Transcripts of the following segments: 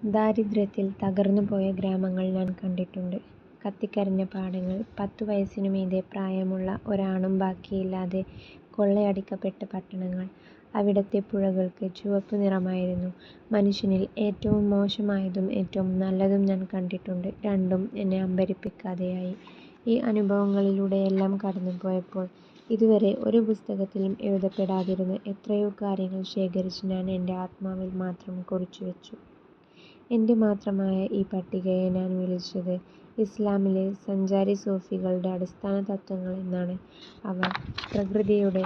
ദാരിദ്ര്യത്തിൽ തകർന്നുപോയ ഗ്രാമങ്ങൾ ഞാൻ കണ്ടിട്ടുണ്ട്. കത്തിക്കരിഞ്ഞ പാടങ്ങൾ, 10 വയസ്സിനു മീതെ പ്രായമുള്ള ഒരാണും ബാക്കിയില്ലാതെ കൊള്ളയടിക്കപ്പെട്ട പട്ടണങ്ങൾ. അവിടത്തെ പുഴകൾക്ക് ചുവപ്പ് നിറമായിരുന്നു. മനുഷ്യനിൽ ഏറ്റവും മോശമായതും ഏറ്റവും നല്ലതും ഞാൻ കണ്ടിട്ടുണ്ട്. രണ്ടും എന്നെ അമ്പരപ്പിക്കാതെയായി. ഈ അനുഭവങ്ങളിലൂടെയെല്ലാം കടന്നുപോയപ്പോൾ ഇതുവരെ ഒരു പുസ്തകത്തിലും എഴുതപ്പെടാതിരുന്ന എത്രയോ കാര്യങ്ങൾ ശേഖരിച്ച് ഞാൻ എൻ്റെ ആത്മാവിൽ മാത്രം കുറിച്ചുവെച്ചു. എൻ്റെ മാത്രമായ ഈ പട്ടികയെ ഞാൻ വിളിച്ചത് ഇസ്ലാമിലെ സഞ്ചാരി സൂഫികളുടെ അടിസ്ഥാന തത്വങ്ങൾ എന്നാണ്. അവ പ്രകൃതിയുടെ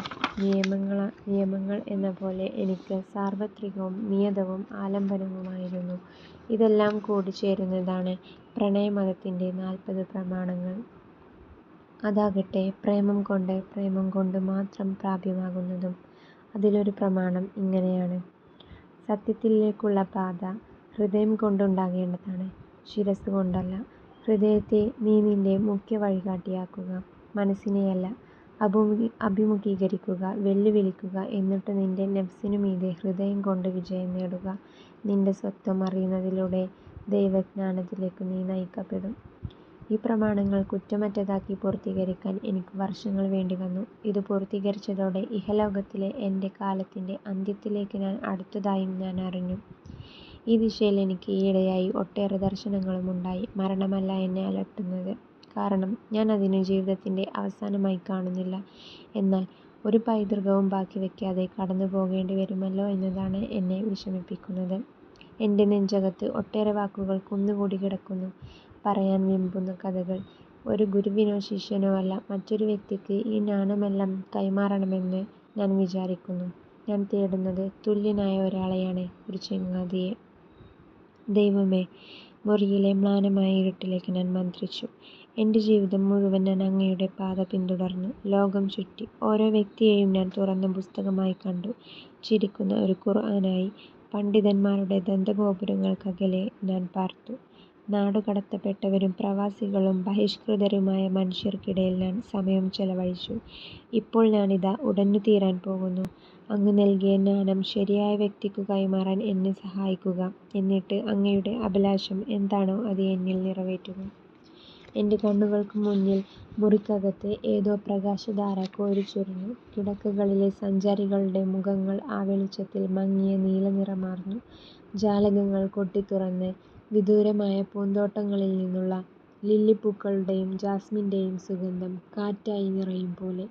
നിയമങ്ങൾ എന്നപോലെ എനിക്ക് സാർവത്രികവും നിയതവും ആലംബനവുമായിരുന്നു. ഇതെല്ലാം കൂടിച്ചേരുന്നതാണ് പ്രണയമതത്തിൻ്റെ 40 പ്രമാണങ്ങൾ. അതാകട്ടെ പ്രേമം കൊണ്ട് മാത്രം പ്രാപ്യമാകുന്നതും. അതിലൊരു പ്രമാണം ഇങ്ങനെയാണ്: സത്യത്തിലേക്കുള്ള പാത ഹൃദയം കൊണ്ടുണ്ടാകേണ്ടതാണ്, ശിരസ്സ് കൊണ്ടല്ല. ഹൃദയത്തെ നീ നിന്റെ മുഖ്യ വഴികാട്ടിയാക്കുക, മനസ്സിനെയല്ല. അഭിമുഖീകരിക്കുക, വെല്ലുവിളിക്കുക, എന്നിട്ട് നിന്റെ നഫ്സിനു മീതെ ഹൃദയം കൊണ്ട് വിജയം നേടുക. നിന്റെ സ്വത്വം അറിയുന്നതിലൂടെ ദൈവജ്ഞാനത്തിലേക്ക് നീ നയിക്കപ്പെടും. ഈ പ്രമാണങ്ങൾ കുറ്റമറ്റതാക്കി പൂർത്തീകരിക്കാൻ എനിക്ക് വർഷങ്ങൾ വേണ്ടിവന്നു. ഇത് പൂർത്തീകരിച്ചതോടെ ഇഹലോകത്തിലെ എൻ്റെ കാലത്തിൻ്റെ അന്ത്യത്തിലേക്ക് ഞാൻ അടുത്തതായും ഞാൻ അറിഞ്ഞു. ഈ ദിശയിൽ എനിക്ക് ഈയിടെയായി ഒട്ടേറെ ദർശനങ്ങളും ഉണ്ടായി. മരണമല്ല എന്നെ അലട്ടുന്നത്, കാരണം ഞാൻ അതിനെ ജീവിതത്തിൻ്റെ അവസാനമായി കാണുന്നില്ല. എന്നാൽ ഒരു പൈതൃകവും ബാക്കി വയ്ക്കാതെ കടന്നു പോകേണ്ടി വരുമല്ലോ എന്നതാണ് എന്നെ വിഷമിപ്പിക്കുന്നത്. എൻ്റെ നെഞ്ചകത്ത് ഒട്ടേറെ വാക്കുകൾ കുന്നുകൂടി കിടക്കുന്നു, പറയാൻ വെമ്പുന്ന കഥകൾ. ഒരു ഗുരുവിനോ ശിഷ്യനോ അല്ല, മറ്റൊരു വ്യക്തിക്ക് ഈ ജ്ഞാനമെല്ലാം കൈമാറണമെന്ന് ഞാൻ വിചാരിക്കുന്നു. ഞാൻ തേടുന്നത് തുല്യനായ ഒരാളെയാണ്, ഒരു ചങ്ങാതിയെ. ദൈവമേ, മുറിയിലെ മ്ലാനമായ ഇരുട്ടിലേക്ക് ഞാൻ മന്ത്രിച്ചു. എൻ്റെ ജീവിതം മുഴുവൻ ഞാൻ അങ്ങയുടെ പാത പിന്തുടർന്നു. ലോകം ചുറ്റി ഓരോ വ്യക്തിയെയും ഞാൻ തുറന്ന പുസ്തകമായി കണ്ടു, ചിരിക്കുന്ന ഒരു ഖുർആനായി. പണ്ഡിതന്മാരുടെ ദന്തഗോപുരങ്ങൾക്കകലെ ഞാൻ പാർത്തു. നാടുകടത്തപ്പെട്ടവരും പ്രവാസികളും ബഹിഷ്കൃതരുമായ മനുഷ്യർക്കിടയിൽ ഞാൻ സമയം ചെലവഴിച്ചു. ഇപ്പോൾ ഞാനിതാ ഉടഞ്ഞുതീരാൻ പോകുന്നു. അങ്ങ് നൽകിയ ജ്ഞാനം ശരിയായ വ്യക്തിക്കു കൈമാറാൻ എന്നെ സഹായിക്കുക. എന്നിട്ട് അങ്ങയുടെ അഭിലാഷം എന്താണോ അത് എന്നിൽ നിറവേറ്റുക. എൻ്റെ കണ്ണുകൾക്ക് മുന്നിൽ മുറിക്കകത്ത് ഏതോ പ്രകാശധാര കോരിച്ചൊരിഞ്ഞു. കിടക്കകളിലെ സഞ്ചാരികളുടെ മുഖങ്ങൾ ആ വെളിച്ചത്തിൽ മങ്ങിയ നീലനിറമാർന്നു. ജാലകങ്ങൾ കൊട്ടിത്തുറന്ന് വിദൂരമായ പൂന്തോട്ടങ്ങളിൽ നിന്നുള്ള ലില്ലിപ്പൂക്കളുടെയും ജാസ്മിൻ്റെയും സുഗന്ധം കാറ്റായി നിറയും പോലെ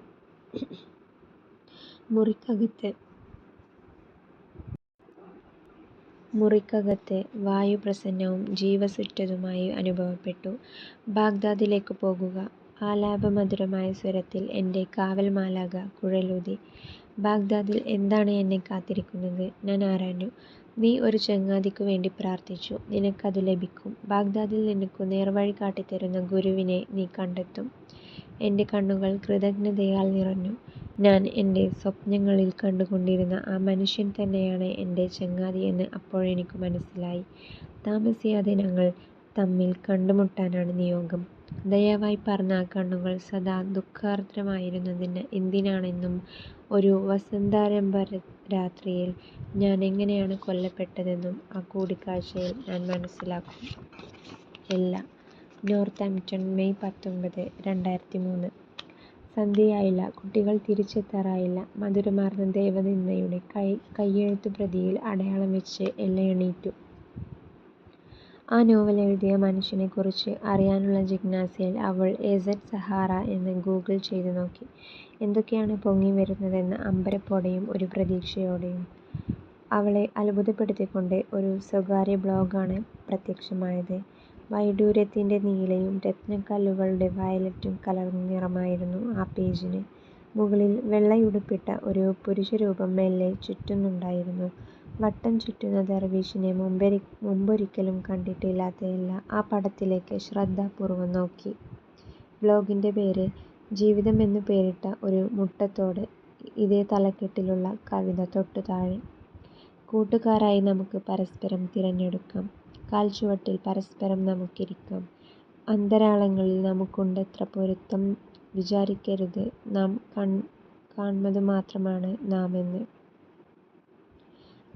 മുറിക്കകത്ത് വായു പ്രസന്നവും ജീവസുറ്റതുമായി അനുഭവപ്പെട്ടു. ബാഗ്ദാദിലേക്ക് പോകുക. ആലാപമധുരമായ സ്വരത്തിൽ എൻ്റെ കാവൽ മാലാഖ കുഴലൂതി. ബാഗ്ദാദിൽ എന്താണ് എന്നെ കാത്തിരിക്കുന്നത്? ഞാൻ ആരാഞ്ഞു. നീ ഒരു ചങ്ങാതിക്കു വേണ്ടി പ്രാർത്ഥിച്ചു, നിനക്കതു ലഭിക്കും. ബാഗ്ദാദിൽ നിനക്കു നേർവഴി കാട്ടിത്തരുന്ന ഗുരുവിനെ നീ കണ്ടെത്തും. എൻ്റെ കണ്ണുകൾ കൃതജ്ഞതയാൽ നിറഞ്ഞു. ഞാൻ എൻ്റെ സ്വപ്നങ്ങളിൽ കണ്ടുകൊണ്ടിരുന്ന ആ മനുഷ്യൻ തന്നെയാണ് എൻ്റെ ചങ്ങാതി എന്ന് അപ്പോഴെനിക്കു മനസ്സിലായി. താമസിയാതെ ഞങ്ങൾ തമ്മിൽ കണ്ടുമുട്ടാനാണ് നിയോഗം. ദയവായി പറഞ്ഞ ആ കണ്ണുകൾ സദാ ദുഃഖാർദ്രമായിരുന്നത് എന്തിനാണെന്നും ഒരു വസന്താരംഭ രാത്രിയിൽ ഞാൻ എങ്ങനെയാണ് കൊല്ലപ്പെട്ടതെന്നും ആ കൂടിക്കാഴ്ചയിൽ ഞാൻ മനസ്സിലാക്കും. എല്ലാ. Northampton, May 19, 2003. സന്ധ്യയായില്ല, കുട്ടികൾ തിരിച്ചെത്താറായില്ല. മധുരമാർന്ന ദൈവനിന്ദയുടെ കയ്യെഴുത്തു പ്രതിയിൽ അടയാളം വെച്ച് എല്ല എണീറ്റു. ആ നോവൽ എഴുതിയ മനുഷ്യനെക്കുറിച്ച് അറിയാനുള്ള ജിജ്ഞാസയിൽ അവൾ എസെഡ് സഹാറ എന്ന് ഗൂഗിൾ ചെയ്തു നോക്കി. എന്തൊക്കെയാണ് പൊങ്ങി വരുന്നതെന്ന അമ്പരപ്പോടെയും ഒരു പ്രതീക്ഷയോടെയും. അവളെ അത്ഭുതപ്പെടുത്തിക്കൊണ്ട് ഒരു സ്വകാര്യ ബ്ലോഗാണ് പ്രത്യക്ഷമായത്. വൈഡൂര്യത്തിൻ്റെ നീലയും രത്നക്കല്ലുകളുടെ വയലറ്റും കലർന്ന നിറമായിരുന്നു ആ പേജിന്. മുകളിൽ വെള്ളയുടുപ്പിട്ട ഒരു പുരുഷരൂപം മെല്ലെ ചുറ്റുന്നുണ്ടായിരുന്നു. വട്ടം ചുറ്റുന്ന ദർവീഷിനെ മുമ്പൊരിക്കലും കണ്ടിട്ടില്ലാത്ത എല്ല ആ പടത്തിലേക്ക് ശ്രദ്ധാപൂർവം നോക്കി. ബ്ലോഗിൻ്റെ പേര് ജീവിതം എന്നു പേരിട്ട ഒരു മുട്ടത്തോട്. ഇതേ തലക്കെട്ടിലുള്ള കവിത തൊട്ടു താഴെ: കൂട്ടുകാരായി നമുക്ക് പരസ്പരം തിരഞ്ഞെടുക്കാം, കാൽച്ചുവട്ടിൽ പരസ്പരം നമുക്കിരിക്കാം, അന്തരാളങ്ങളിൽ നമുക്കുണ്ടെത്ര പൊരുത്തം, വിചാരിക്കരുത് നാം കാൺമതു മാത്രമാണ് നാമെന്ന്.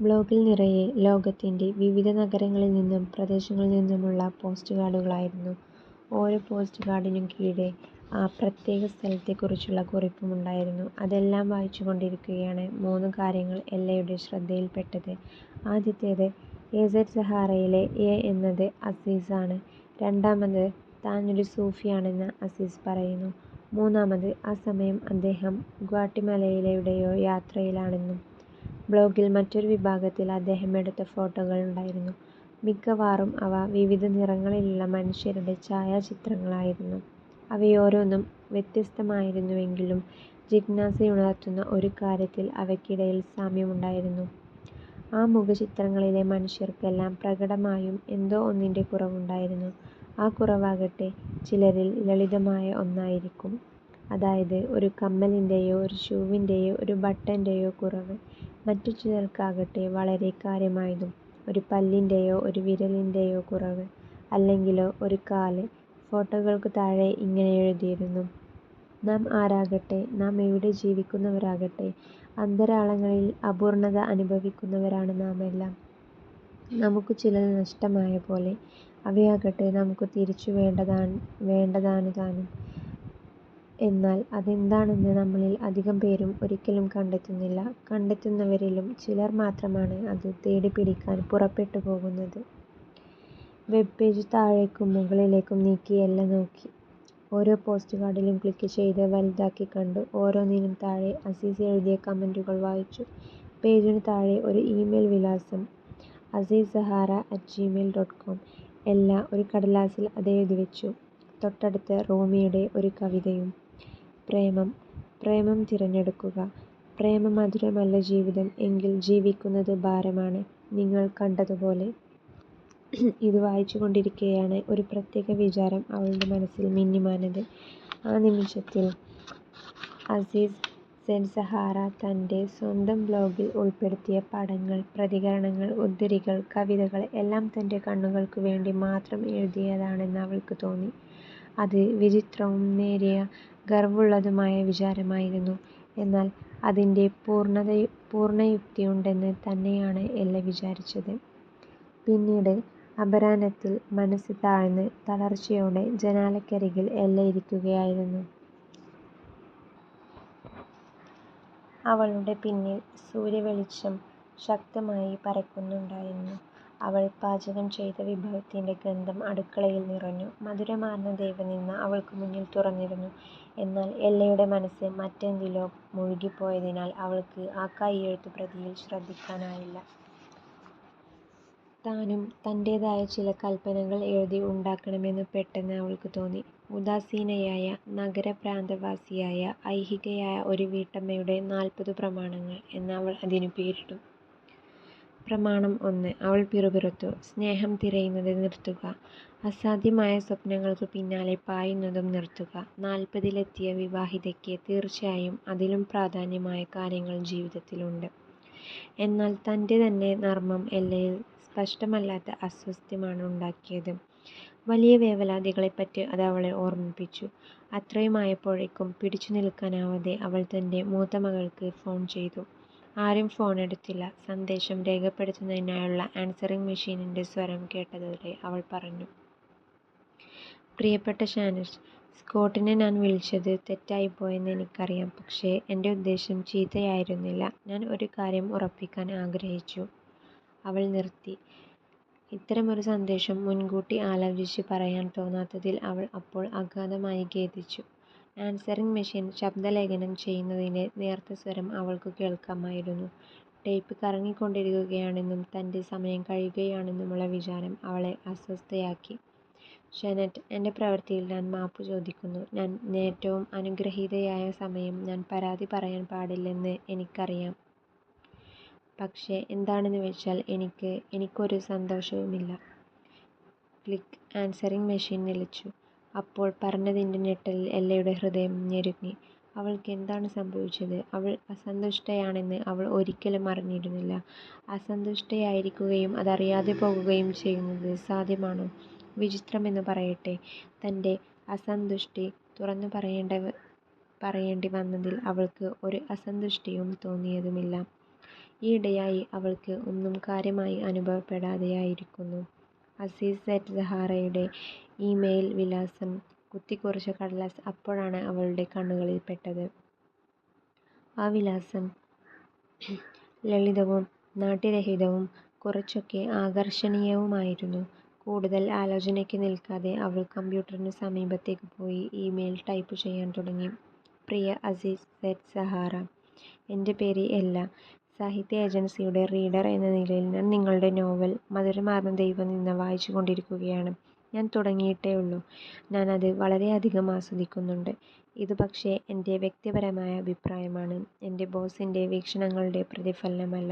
ബ്ലോഗിൽ നിറയെ ലോകത്തിൻ്റെ വിവിധ നഗരങ്ങളിൽ നിന്നും പ്രദേശങ്ങളിൽ നിന്നുമുള്ള പോസ്റ്റ് കാർഡുകളായിരുന്നു. ഓരോ പോസ്റ്റ് കാർഡിനും കീഴെ ആ പ്രത്യേക സ്ഥലത്തെക്കുറിച്ചുള്ള കുറിപ്പുമുണ്ടായിരുന്നു. അതെല്ലാം വായിച്ചുകൊണ്ടിരിക്കുകയാണ് 3 കാര്യങ്ങൾ എല്ലയുടെ ശ്രദ്ധയിൽപ്പെട്ടത്. ആദ്യത്തേത്, എസെഡ് സഹാറയിലെ എ എന്നത് അസീസാണ്. രണ്ടാമത്, താനൊരു സൂഫിയാണെന്ന് അസീസ് പറയുന്നു. മൂന്നാമത്, ആ സമയം അദ്ദേഹം ഗ്വാട്ടിമലയിലെവിടെയോ യാത്രയിലാണെന്നും. ബ്ലോഗിൽ മറ്റൊരു വിഭാഗത്തിൽ അദ്ദേഹം എടുത്ത ഫോട്ടോകൾ ഉണ്ടായിരുന്നു. മിക്കവാറും അവ വിവിധ നിറങ്ങളിലുള്ള മനുഷ്യരുടെ ഛായാചിത്രങ്ങളായിരുന്നു. അവയോരോന്നും വ്യത്യസ്തമായിരുന്നുവെങ്കിലും ജിജ്ഞാസയുണർത്തുന്ന ഒരു കാര്യത്തിൽ അവയ്ക്കിടയിൽ സാമ്യമുണ്ടായിരുന്നു. ആ മുഖചിത്രങ്ങളിലെ മനുഷ്യർക്കെല്ലാം പ്രകടമായും എന്തോ ഒന്നിൻ്റെ കുറവുണ്ടായിരുന്നു. ആ കുറവാകട്ടെ ചിലരിൽ ലളിതമായ ഒന്നായിരിക്കും. അതായത് ഒരു കമ്മലിൻ്റെയോ ഒരു ഷൂവിൻ്റെയോ ഒരു ബട്ടൻ്റെയോ കുറവ്. മറ്റു ചിലർക്കാകട്ടെ വളരെ കാര്യമായതും, ഒരു പല്ലിൻ്റെയോ ഒരു വിരലിൻ്റെയോ കുറവ്. അല്ലെങ്കിലോ ഒരു കാല്. ഫോട്ടോകൾക്കു താഴെ ഇങ്ങനെ എഴുതിയിരുന്നു: നാം ആരാകട്ടെ, നാം എവിടെ ജീവിക്കുന്നവരാകട്ടെ, അന്തരാളങ്ങളിൽ അപൂർണ്ണത അനുഭവിക്കുന്നവരാണ് നാമെല്ലാം. നമുക്ക് ചിലത് നഷ്ടമായ പോലെ. അവയാകട്ടെ നമുക്ക് തിരിച്ചു വേണ്ടതാനുതാനും. എന്നാൽ അതെന്താണെന്ന് നമ്മളിൽ അധികം പേരും ഒരിക്കലും കണ്ടെത്തുന്നില്ല. കണ്ടെത്തുന്നവരിലും ചിലർ മാത്രമാണ് അത് തേടിപ്പിടിക്കാൻ പുറപ്പെട്ടു പോകുന്നത്. വെബ് പേജ് താഴേക്കും മുകളിലേക്കും നീക്കി എല്ല നോക്കി. ഓരോ പോസ്റ്റ് കാർഡിലും ക്ലിക്ക് ചെയ്ത് വലുതാക്കി കണ്ടു. ഓരോന്നിനും താഴെ അസീസ് എഴുതിയ കമന്റുകൾ വായിച്ചു. പേജിനു താഴെ ഒരു ഇമെയിൽ വിലാസം: azizsahara@gmail.com. എല്ല ഒരു കടലാസിൽ അതെഴുതി വെച്ചു. തൊട്ടടുത്ത് റൂമിയുടെ ഒരു കവിതയും: പ്രേമം, പ്രേമം തിരഞ്ഞെടുക്കുക. പ്രേമമധുരമല്ല ജീവിതം എങ്കിൽ ജീവിക്കുന്നത് ഭാരമാണ്. നിങ്ങൾ കണ്ടതുപോലെ. ഇത് വായിച്ചുകൊണ്ടിരിക്കെയാണ് ഒരു പ്രത്യേക വിചാരം അവളുടെ മനസ്സിൽ മിന്നിമാഞ്ഞത്. ആ നിമിഷത്തിൽ അസീസ് സെഡ് സഹാറ തൻ്റെ സ്വന്തം ബ്ലോഗിൽ ഉൾപ്പെടുത്തിയ പടങ്ങൾ, പ്രതികരണങ്ങൾ, ഉദ്ധരികൾ, കവിതകൾ എല്ലാം തൻ്റെ കണ്ണുകൾക്കു വേണ്ടി മാത്രം എഴുതിയതാണെന്ന് അവൾക്ക് തോന്നി. അത് വിചിത്രവും നേരിയ ഗർവുള്ളതുമായ വിചാരമായിരുന്നു. എന്നാൽ അതിൻ്റെ പൂർണ്ണയുക്തിയുണ്ടെന്ന് തന്നെയാണ് എല്ല വിചാരിച്ചത്. പിന്നീട് അപരാഹ്നത്തിൽ മനസ്സ് താഴ്ന്ന് തളർച്ചയോടെ ജനാലക്കരികിൽ എല്ല ഇരിക്കുകയായിരുന്നു. അവളുടെ പിന്നിൽ സൂര്യവെളിച്ചം ശക്തമായി പരക്കുന്നുണ്ടായിരുന്നു. അവൾ പാചകം ചെയ്ത വിഭവത്തിൻ്റെ ഗന്ധം അടുക്കളയിൽ നിറഞ്ഞു. മധുരമാർന്ന ദൈവനിന്ദ അവൾക്ക് മുന്നിൽ തുറന്നിരുന്നു. എന്നാൽ എല്ലയുടെ മനസ്സ് മറ്റെന്തിലോ മുഴുകിപ്പോയതിനാൽ അവൾക്ക് ആ കൈയെഴുത്തുപ്രതിയിൽ ശ്രദ്ധിക്കാനായില്ല. താനും തൻ്റേതായ ചില കൽപ്പനകൾ എഴുതി ഉണ്ടാക്കണമെന്ന് പെട്ടെന്ന് അവൾക്ക് തോന്നി. ഉദാസീനയായ നഗരപ്രാന്തവാസിയായ ഐഹികയായ ഒരു വീട്ടമ്മയുടെ 40 പ്രമാണങ്ങൾ എന്ന് അവൾ അതിനു പേരിട്ടു. പ്രമാണം 1. അവൾ പിറുപിറുത്തു: സ്നേഹം തിരയുന്നത് നിർത്തുക. അസാധ്യമായ സ്വപ്നങ്ങൾക്കു പിന്നാലെ പായുന്നതും നിർത്തുക. 40-ലെത്തിയ വിവാഹിതയ്ക്ക് തീർച്ചയായും അതിലും പ്രാധാന്യമായ കാര്യങ്ങൾ ജീവിതത്തിലുണ്ട്. എന്നാൽ തൻ്റെ തന്നെ നർമ്മം എല്ലയിൽ സ്പഷ്ടമല്ലാത്ത അസ്വാസ്ഥ്യമാണ് ഉണ്ടാക്കിയത്. വലിയ വേവലാതികളെപ്പറ്റി അത് അവളെ ഓർമ്മിപ്പിച്ചു. അത്രയുമായപ്പോഴേക്കും പിടിച്ചു നിൽക്കാനാവാതെ അവൾ തൻ്റെ മൂത്ത മകൾക്ക് ഫോൺ ചെയ്തു. ആരും ഫോണെടുത്തില്ല. സന്ദേശം രേഖപ്പെടുത്തുന്നതിനായുള്ള ആൻസറിങ് മെഷീനിൻ്റെ സ്വരം കേട്ടതോടെ അവൾ പറഞ്ഞു: പ്രിയപ്പെട്ട ഷാനിഷ്, സ്കോട്ടിനെ ഞാൻ വിളിച്ചത് തെറ്റായിപ്പോയെന്ന് എനിക്കറിയാം. പക്ഷേ എൻ്റെ ഉദ്ദേശം ചീത്തയായിരുന്നില്ല. ഞാൻ ഒരു കാര്യം ഉറപ്പിക്കാൻ ആഗ്രഹിച്ചു. അവൾ നിർത്തി. ഇത്തരമൊരു സന്ദേശം മുൻകൂട്ടി ആലോചിച്ച് പറയാൻ തോന്നാത്തതിൽ അവൾ അപ്പോൾ അഗാധമായി ഖേദിച്ചു. ആൻസറിങ് മെഷീൻ ശബ്ദലേഖനം ചെയ്യുന്നതിൻ്റെ നേർത്ത സ്വരം അവൾക്കു കേൾക്കാമായിരുന്നു. ടേപ്പ് കറങ്ങിക്കൊണ്ടിരിക്കുകയാണെന്നും തൻ്റെ സമയം കഴിയുകയാണെന്നുമുള്ള വിചാരം അവളെ അസ്വസ്ഥയാക്കി. ഷെനറ്റ്, എൻ്റെ പ്രവൃത്തിയിൽ ഞാൻ മാപ്പു ചോദിക്കുന്നു. ഏറ്റവും അനുഗ്രഹീതയായ സമയം ഞാൻ പരാതി പറയാൻ പാടില്ലെന്ന് എനിക്കറിയാം. പക്ഷേ എന്താണെന്ന് വെച്ചാൽ എനിക്കൊരു സന്തോഷവുമില്ല. ക്ലിക്ക്. ആൻസറിങ് മെഷീൻ നിലച്ചു. അപ്പോൾ പറഞ്ഞതിൻ്റെ ഞെട്ടലിൽ എല്ലയുടെ ഹൃദയം ഞെരുങ്ങി. അവൾക്ക് എന്താണ് സംഭവിച്ചത്? അവൾ അസന്തുഷ്ടയാണെന്ന് അവൾ ഒരിക്കലും അറിഞ്ഞിരുന്നില്ല. അസന്തുഷ്ടയായിരിക്കുകയും അതറിയാതെ പോകുകയും ചെയ്യുന്നത് സാധ്യമാണോ? വിചിത്രമെന്ന് പറയട്ടെ, തൻ്റെ അസന്തുഷ്ടി തുറന്നു പറയേണ്ടി വന്നതിൽ അവൾക്ക് ഒരു അസന്തുഷ്ടിയും തോന്നിയതുമില്ല. ഈയിടെയായി അവൾക്ക് ഒന്നും കാര്യമായി അനുഭവപ്പെടാതെയായിരിക്കുന്നു. അസീസ് സെറ്റ് സഹാറയുടെ ഇമെയിൽ വിലാസം കുത്തിക്കുറിച്ച കടലാസ് അപ്പോഴാണ് അവളുടെ കണ്ണുകളിൽ പെട്ടത്. ആ വിലാസം ലളിതവും നാട്യരഹിതവും കുറച്ചൊക്കെ ആകർഷണീയവുമായിരുന്നു. കൂടുതൽ ആലോചനയ്ക്ക് നിൽക്കാതെ അവൾ കമ്പ്യൂട്ടറിനു സമീപത്തേക്ക് പോയി ഇമെയിൽ ടൈപ്പ് ചെയ്യാൻ തുടങ്ങി. പ്രിയ അസീസ് സെറ്റ് സഹാറ, എൻ്റെ പേര് എല്ല. സാഹിത്യ ഏജൻസിയുടെ റീഡർ എന്ന നിലയിൽ ഞാൻ നിങ്ങളുടെ നോവൽ മധുരമാർന്ന ദൈവനിന്ദ വായിച്ചു കൊണ്ടിരിക്കുകയാണ്. ഞാൻ തുടങ്ങിയിട്ടേ ഉള്ളൂ. ഞാനത് വളരെയധികം ആസ്വദിക്കുന്നുണ്ട്. ഇത് പക്ഷേ എൻ്റെ വ്യക്തിപരമായ അഭിപ്രായമാണ്, എൻ്റെ ബോസിൻ്റെ വീക്ഷണങ്ങളുടെ പ്രതിഫലനമല്ല.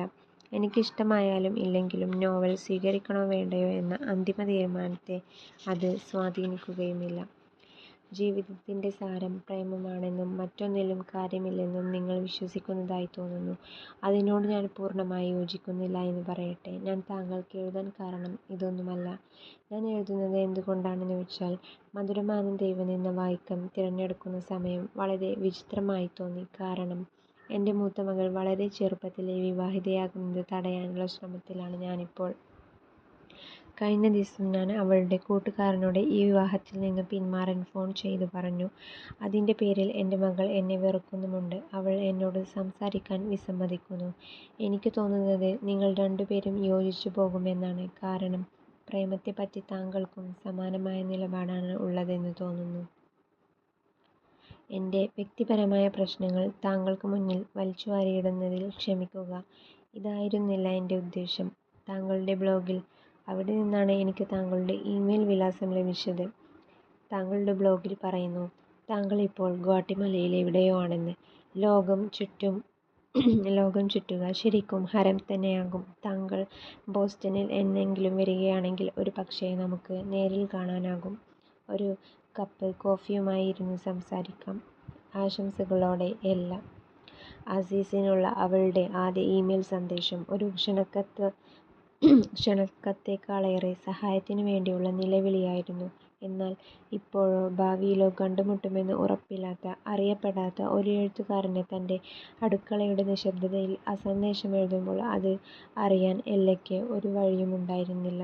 എനിക്കിഷ്ടമായാലും ഇല്ലെങ്കിലും നോവൽ സ്വീകരിക്കണോ വേണ്ടയോ എന്ന അന്തിമ തീരുമാനത്തെ അത് സ്വാധീനിക്കുകയുമില്ല. ജീവിതത്തിൻ്റെ സാരം പ്രേമമാണെന്നും മറ്റൊന്നിലും കാര്യമില്ലെന്നും നിങ്ങൾ വിശ്വസിക്കുന്നതായി തോന്നുന്നു. അതിനോട് ഞാൻ പൂർണ്ണമായി യോജിക്കുന്നില്ല എന്ന് പറയട്ടെ. ഞാൻ താങ്കൾക്ക് എഴുതാൻ കാരണം ഇതൊന്നുമല്ല. ഞാൻ എഴുതുന്നത് എന്തുകൊണ്ടാണെന്ന് വെച്ചാൽ, മധുരമാർന്ന ദൈവനിന്ദ വായിക്കാൻ തിരഞ്ഞെടുക്കുന്ന സമയം വളരെ വിചിത്രമായി തോന്നി. കാരണം എൻ്റെ മൂത്ത മകൾ വളരെ ചെറുപ്പത്തിലേ വിവാഹിതയാകുന്നത് തടയാനുള്ള ശ്രമത്തിലാണ് ഞാനിപ്പോൾ. കഴിഞ്ഞ ദിവസം ഞാൻ അവളുടെ കൂട്ടുകാരനോട് ഈ വിവാഹത്തിൽ നിന്ന് പിന്മാറാൻ ഫോൺ ചെയ്തു പറഞ്ഞു. അതിൻ്റെ പേരിൽ എൻ്റെ മകൾ എന്നെ വെറുക്കുന്നുമുണ്ട്. അവൾ എന്നോട് സംസാരിക്കാൻ വിസമ്മതിക്കുന്നു. എനിക്ക് തോന്നുന്നത് നിങ്ങൾ രണ്ടുപേരും യോജിച്ചു പോകുമെന്നാണ്. കാരണം പ്രേമത്തെപ്പറ്റി താങ്കൾക്കും സമാനമായ നിലപാടാണ് ഉള്ളതെന്ന് തോന്നുന്നു. എൻ്റെ വ്യക്തിപരമായ പ്രശ്നങ്ങൾ താങ്കൾക്ക് മുന്നിൽ വലിച്ചുവാരിയിടുന്നതിൽ ക്ഷമിക്കുക. ഇതായിരുന്നില്ല എൻ്റെ ഉദ്ദേശം. താങ്കളുടെ ബ്ലോഗിൽ, അവിടെ നിന്നാണ് എനിക്ക് താങ്കളുടെ ഇമെയിൽ വിലാസം ലഭിച്ചത്. താങ്കളുടെ ബ്ലോഗിൽ പറയുന്നു, താങ്കൾ ഇപ്പോൾ ഗ്വാട്ടിമലയിൽ എവിടെയോ ആണെന്ന്. ലോകം ചുറ്റുക ശരിക്കും ഹരം തന്നെയാകും. താങ്കൾ ബോസ്റ്റണിൽ എന്നെങ്കിലും വരികയാണെങ്കിൽ ഒരു പക്ഷേ നമുക്ക് നേരിൽ കാണാനാകും. ഒരു കപ്പ് കോഫിയുമായി ഇരുന്ന് സംസാരിക്കാം. ആശംസകളോടെ എല്ല. അസീസിനുള്ള അവളുടെ ആദ്യ ഇമെയിൽ സന്ദേശം ഒരു ക്ഷണക്കത്തേക്കാളേറെ സഹായത്തിനു വേണ്ടിയുള്ള നിലവിളിയായിരുന്നു. എന്നാൽ ഇപ്പോഴോ ഭാവിയിലോ കണ്ടുമുട്ടുമെന്ന് ഉറപ്പില്ലാത്ത, അറിയപ്പെടാത്ത ഒരു എഴുത്തുകാരന് തൻ്റെ അടുക്കളയുടെ നിശബ്ദതയിൽ ആ സന്ദേശം എഴുതുമ്പോൾ അത് അറിയാൻ എല്ലയ്ക്ക് ഒരു വഴിയുമുണ്ടായിരുന്നില്ല.